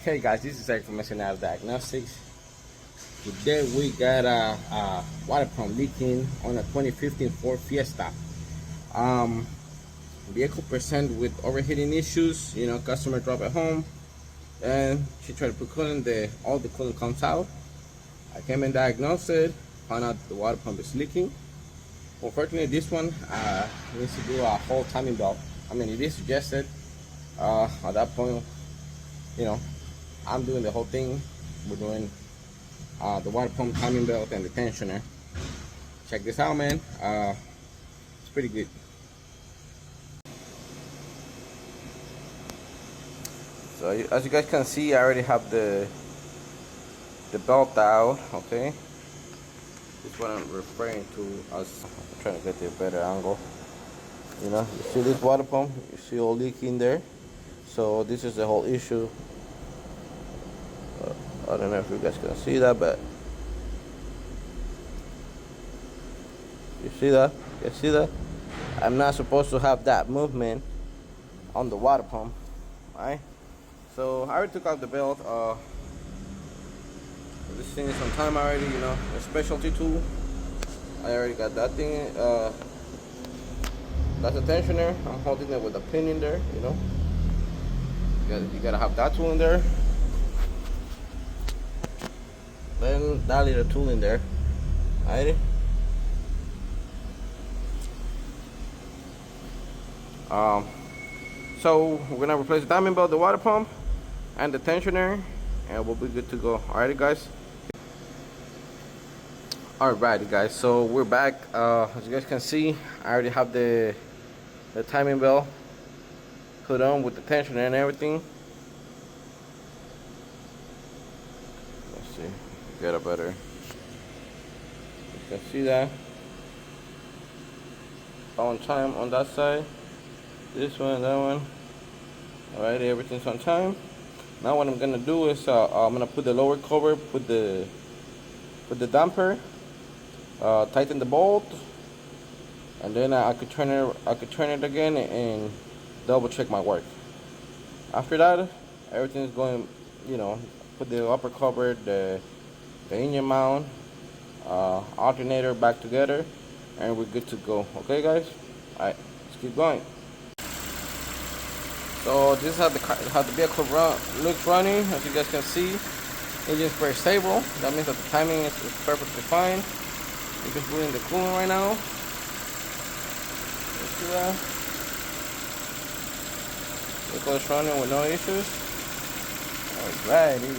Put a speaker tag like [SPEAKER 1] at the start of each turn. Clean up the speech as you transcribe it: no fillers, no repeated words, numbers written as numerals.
[SPEAKER 1] Hey guys, this is Eric from SNL Diagnostics. Today we got a water pump leaking on a 2015 Ford Fiesta. Um, Vehicle present with overheating issues. Customer drop at home and she tried to put coolant. All the coolant comes out. I came and diagnosed it. Found out the water pump is leaking. Unfortunately, this one needs to do a whole timing belt. I mean, it is suggested. At that point, you know, I'm doing the whole thing. We're doing the water pump, timing belt, and the tensioner. Check this out, man. It's pretty good. So as you guys can see, I already have the belt out. Okay, this is what I'm referring to. I'm trying to get the better angle. You see this water pump? You see all leaky in there. So this is the whole issue. I don't know if you guys can see that, but you see that? You see that? I'm not supposed to have that movement on the water pump, right? So I already took out the belt. This thing is on time already, a specialty tool. I already got that thing. That's a tensioner. I'm holding it with a pin in there, You gotta have that tool in there. Then that little tool in there. Alrighty. So we're gonna replace the timing belt, the water pump, and the tensioner, and we'll be good to go. Alrighty, guys. Alrighty, guys. So we're back. As you guys can see, I already have the timing belt put on with the tensioner and everything. Let's see. Get a better. You can see that on time on that side. This one, that one. Alright, everything's on time. Now what I'm gonna do is I'm gonna put the lower cover, put the damper, tighten the bolt, and then I could turn it again and double check my work. After that, everything is going. Put the upper cover, the engine mount, alternator back together, and we're good to go. Okay, guys. Alright, let's keep going. So this is how the vehicle looks running. As you guys can see, engine's very stable. That means that the timing is perfectly fine. I'm just putting the coolant right now. You see that? Vehicle is running with no issues. Alrighty.